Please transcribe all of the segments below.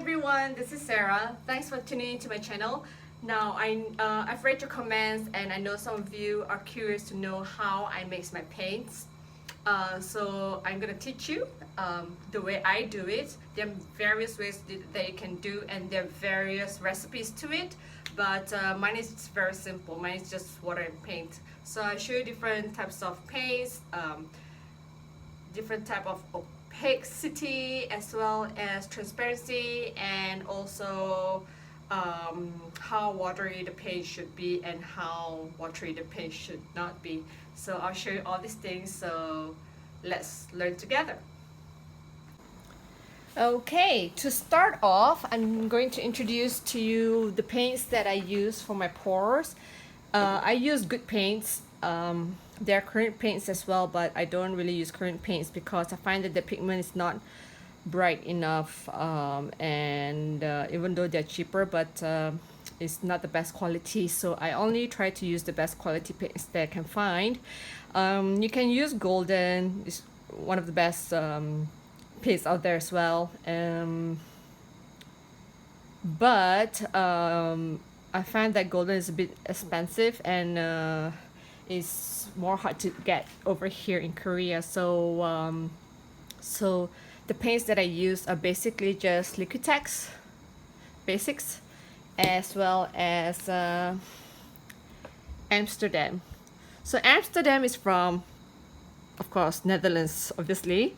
everyone, this is Sarah. Thanks for tuning into my channel. Now I've read your comments and I know some of you are curious to know how I mix my paints. So I'm gonna teach you the way I do it. There are various ways that you can do, and there are various recipes to it, but mine is very simple. Mine is just water and paint. So I show you different types of paints, different type of opacity as well as transparency, and also how watery the paint should be and how watery the paint should not be. So I'll show you all these things, so let's learn together. Okay, to start off, I'm going to introduce to you the paints that I use for my pours. I use good paints. There are current paints as well, but I don't really use current paints because I find that the pigment is not bright enough, and even though they're cheaper, but it's not the best quality, so I only try to use the best quality paints that I can find. You can use golden, it's one of the best paints out there as well, but I find that golden is a bit expensive and is more hard to get over here in Korea. So the paints that I use are basically just Liquitex basics, as well as Amsterdam. So Amsterdam is from, of course, Netherlands, obviously.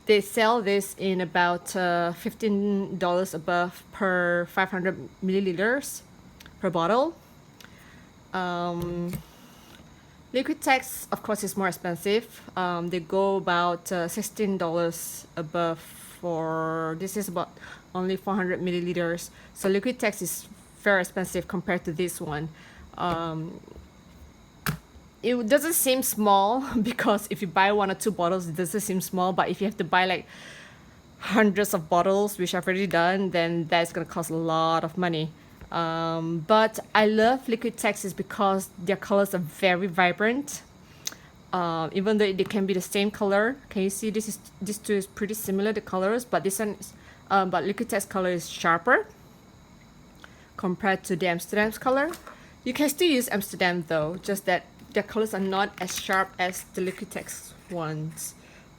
They sell this in about $15 above per 500 milliliters per bottle. Liquitex, of course, is more expensive. They go about $16 above for, this is about only 400 milliliters. So Liquitex is very expensive compared to this one. It doesn't seem small because if you buy 1 or 2 bottles, it doesn't seem small. But if you have to buy like hundreds of bottles, which I've already done, then that's gonna cost a lot of money. But I love Liquitex is because their colors are very vibrant. Even though they can be the same color, can you see these two is pretty similar, the colors, but this one is, but Liquitex color is sharper compared to the Amsterdam's color. You can still use Amsterdam though, just that their colors are not as sharp as the Liquitex ones.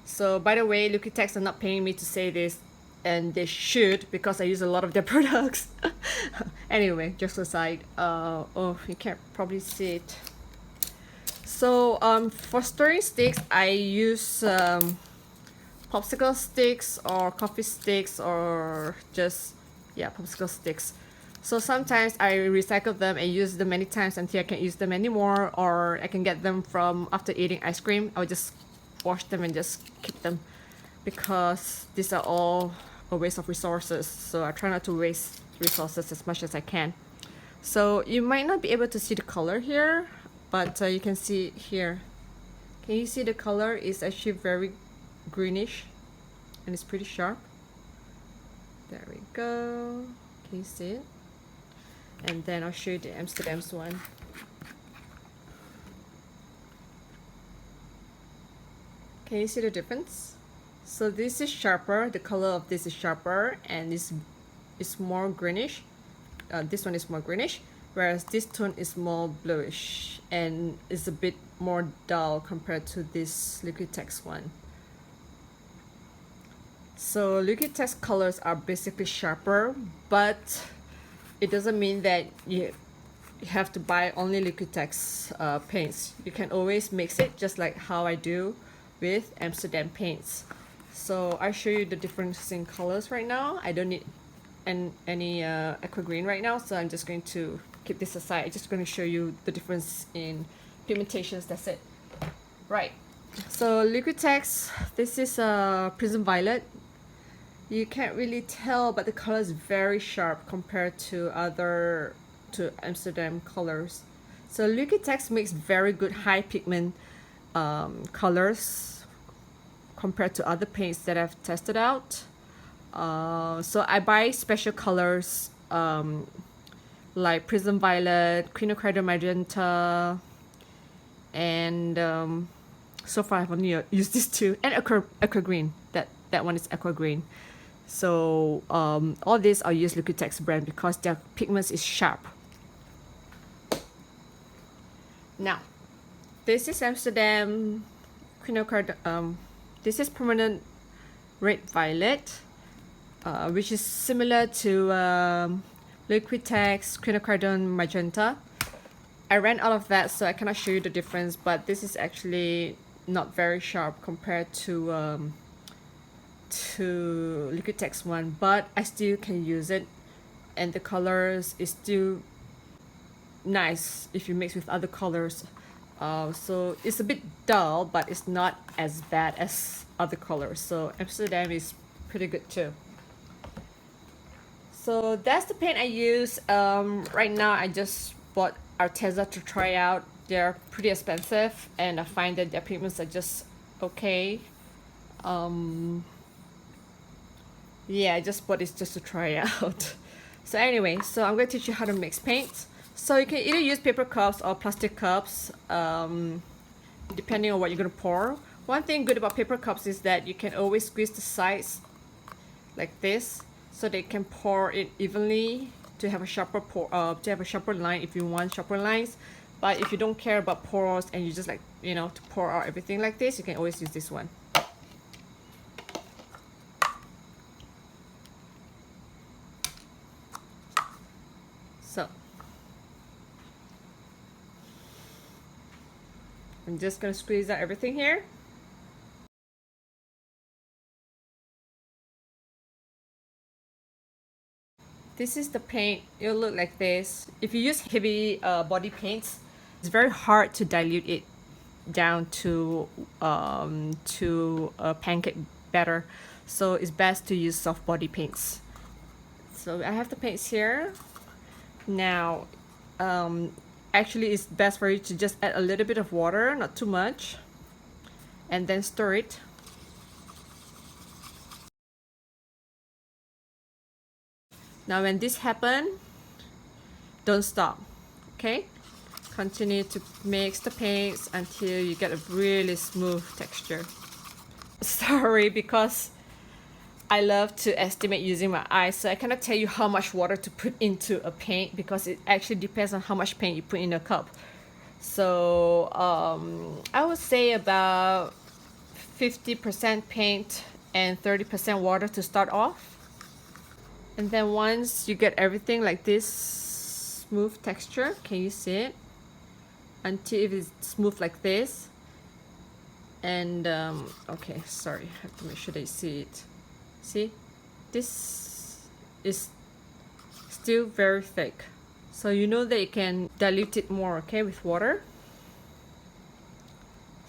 So by the way, Liquitex are not paying me to say this, and they should, because I use a lot of their products. Anyway, just aside. Oh, you can't probably see it. So for stirring sticks, I use popsicle sticks or coffee sticks, or just, yeah, popsicle sticks. So sometimes I recycle them and use them many times until I can't use them anymore, or I can get them from after eating ice cream. I'll just wash them and just keep them, because these are all a waste of resources. So I try not to waste resources as much as I can. So you might not be able to see the color here, but you can see here. Can you see the color is actually very greenish and it's pretty sharp. There we go. Can you see it? And then I'll show you the Amsterdam's one. Can you see the difference? So this is sharper, the color of this is sharper, and this is more greenish. This one is more greenish, whereas this tone is more bluish and is a bit more dull compared to this Liquitex one. So Liquitex colors are basically sharper, but it doesn't mean that you have to buy only Liquitex paints. You can always mix it, just like how I do with Amsterdam paints. So I show you the difference in colors right now. I don't need any aqua green right now, so I'm just going to keep this aside. I'm just going to show you the difference in pigmentations. That's it. Right. So Liquitex, this is a prism violet. You can't really tell, but the color is very sharp compared to Amsterdam colors. So Liquitex makes very good high pigment colors compared to other paints that I've tested out. So I buy special colors like Prism Violet, Quinacridone Magenta, and so far I've only used these two, and Aqua Green. that one is aqua green. So all these I'll use Liquitex brand because their pigments is sharp. Now, this is Amsterdam quinacridone. This is permanent red violet, which is similar to Liquitex quinacridone magenta. I ran out of that, so I cannot show you the difference, but this is actually not very sharp compared to Liquitex one, but I still can use it, and the colors is still nice if you mix with other colors. So it's a bit dull, but it's not as bad as other colors. So Amsterdam is pretty good too. So that's the paint I use. Right now I just bought Arteza to try out. They're pretty expensive, and I find that their pigments are just okay. Yeah, I just bought this just to try out. So anyway, so I'm going to teach you how to mix paints. So you can either use paper cups or plastic cups, depending on what you're going to pour. One thing good about paper cups is that you can always squeeze the sides like this, so they can pour it evenly to have a sharper line if you want sharper lines. But if you don't care about pores and you just like, you know, to pour out everything like this, you can always use this one. So I'm just gonna squeeze out everything here. This is the paint. It'll look like this. If you use heavy body paints, it's very hard to dilute it down to a pancake batter. So it's best to use soft body paints. So I have the paints here. Now, actually it's best for you to just add a little bit of water, not too much, and then stir it. Now when this happens, don't stop, okay? Continue to mix the paints until you get a really smooth texture. Sorry, because I love to estimate using my eyes, so I cannot tell you how much water to put into a paint because it actually depends on how much paint you put in a cup. So I would say about 50% paint and 30% water to start off. And then once you get everything like this smooth texture, can you see it? Until it's smooth like this. And okay, sorry, I have to make sure that you see it. See, this is still very thick, so you know that you can dilute it more, okay, with water.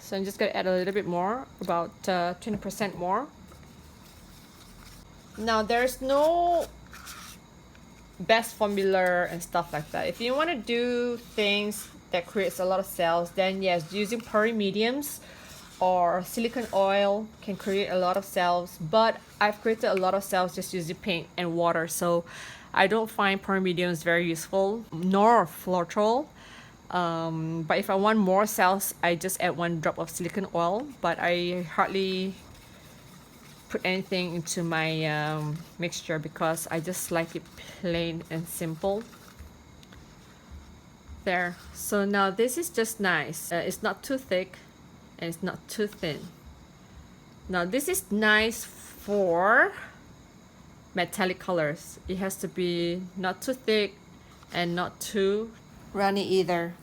So I'm just gonna add a little bit more, about 20% more. Now there's no best formula and stuff like that. If you want to do things that creates a lot of cells, then yes, using pouring mediums or silicone oil can create a lot of cells, but I've created a lot of cells just using paint and water, so I don't find pouring mediums very useful, nor Floetrol. But if I want more cells, I just add 1 drop of silicone oil, but I hardly put anything into my mixture because I just like it plain and simple. There, so now this is just nice. It's not too thick and it's not too thin. Now this is nice for metallic colors. It has to be not too thick and not too runny either.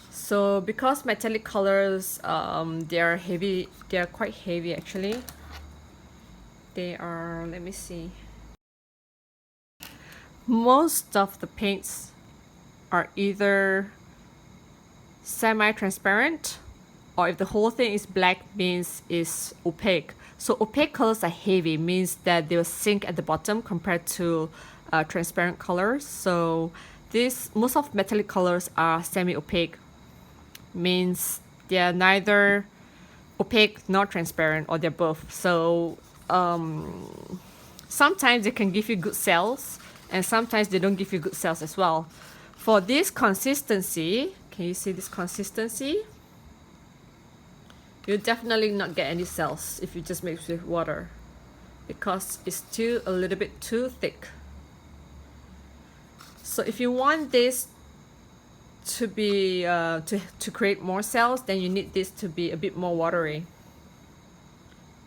So because metallic colors, they are heavy, they are quite heavy actually. They are, let me see. Most of the paints are either semi-transparent, or if the whole thing is black, means it's opaque. So opaque colors are heavy, means that they will sink at the bottom compared to transparent colors. So most of metallic colors are semi-opaque, means they're neither opaque nor transparent, or they're both. So sometimes they can give you good cells, and sometimes they don't give you good cells as well. For this consistency, can you see this consistency? You'll definitely not get any cells if you just mix with water, because it's still a little bit too thick. So if you want this to be to create more cells, then you need this to be a bit more watery.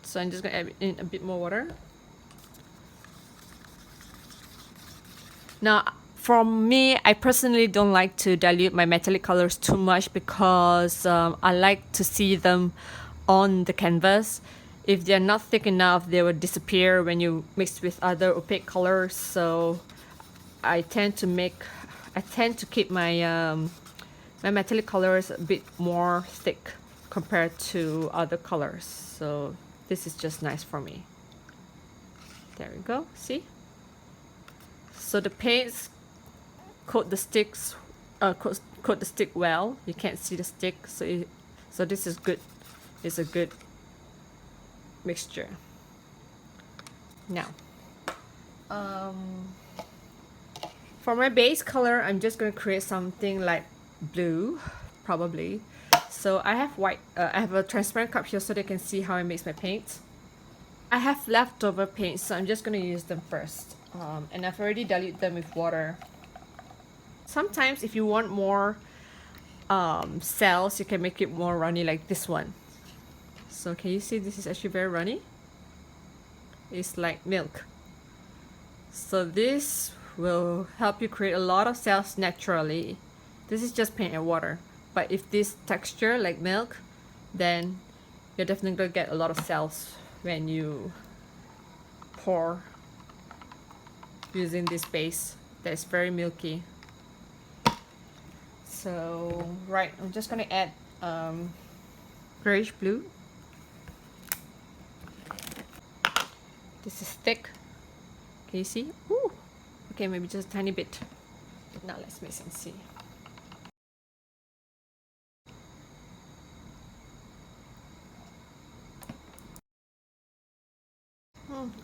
So I'm just gonna add in a bit more water. Now for me, I personally don't like to dilute my metallic colors too much, because I like to see them on the canvas. If they're not thick enough, they will disappear when you mix with other opaque colors. So I tend to keep my my metallic colors a bit more thick compared to other colors. So this is just nice for me. There we go, see? So the paints coat the sticks, coat the stick well. You can't see the stick, so this is good. It's a good mixture. Now, for my base color, I'm just gonna create something like blue, probably. So I have white. I have a transparent cup here so they can see how I mix my paints. I have leftover paints, so I'm just gonna use them first. And I've already diluted them with water. Sometimes if you want more cells, you can make it more runny like this one. So can you see this is actually very runny? It's like milk. So this will help you create a lot of cells naturally. This is just paint and water. But if this texture like milk, then you're definitely gonna get a lot of cells when you pour using this base that's very milky. So right, I'm just gonna add grayish blue. This is thick. Can you see? Ooh. Okay, maybe just a tiny bit. Now let's mix and see.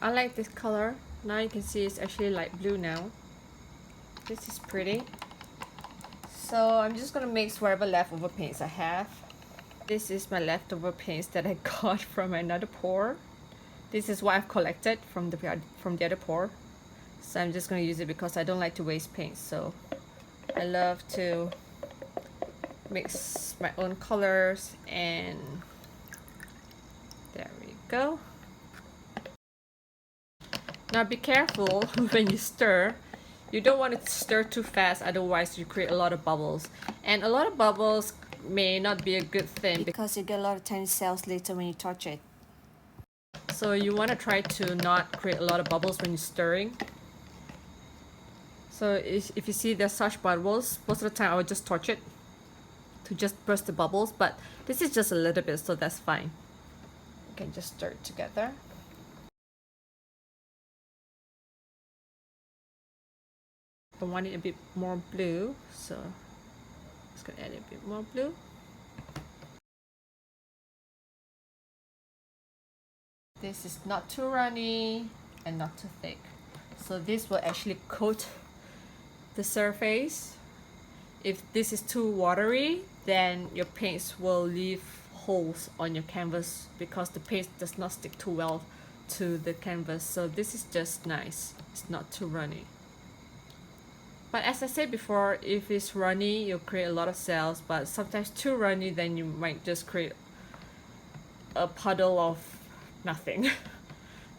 I like this color. Now you can see it's actually light blue now. This is pretty. So I'm just gonna mix whatever leftover paints I have. This is my leftover paints that I got from another pour. This is what I've collected from the other pour. So I'm just gonna use it because I don't like to waste paint. So I love to mix my own colors, and there we go. Now be careful when you stir. You don't want to stir too fast, otherwise you create a lot of bubbles. And a lot of bubbles may not be a good thing because you get a lot of tiny cells later when you touch it. So you want to try to not create a lot of bubbles when you're stirring. So if you see there's such bubbles, most of the time I would just touch it to just burst the bubbles, but this is just a little bit, so that's fine. You can just stir it together. I want it a bit more blue, so I'm just gonna add a bit more blue. This is not too runny and not too thick, so this will actually coat the surface. If this is too watery, then your paints will leave holes on your canvas because the paint does not stick too well to the canvas. So this is just nice, it's not too runny. But as I said before, if it's runny, you'll create a lot of cells, but sometimes too runny, then you might just create a puddle of nothing.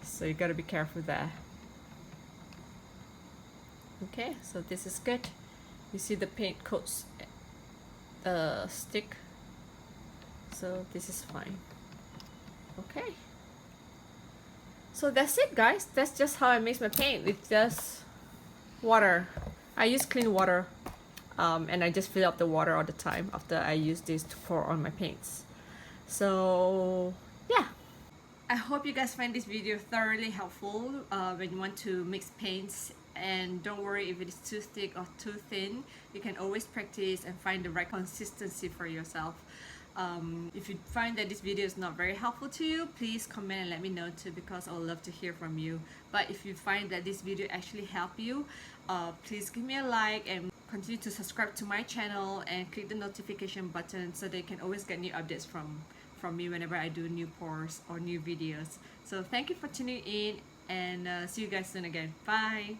So you gotta be careful there. Okay, so this is good. You see the paint coats the stick, so this is fine. Okay, so that's it guys. That's just how I mix my paint with just water. I use clean water, and I just fill up the water all the time after I use this to pour on my paints. So yeah, I hope you guys find this video thoroughly helpful when you want to mix paints. And don't worry if it is too thick or too thin, you can always practice and find the right consistency for yourself. If you find that this video is not very helpful to you, please comment and let me know too, because I would love to hear from you. But if you find that this video actually helped you, please give me a like and continue to subscribe to my channel and click the notification button so that you can always get new updates from from me whenever I do new pours or new videos. So thank you for tuning in, and see you guys soon again. Bye.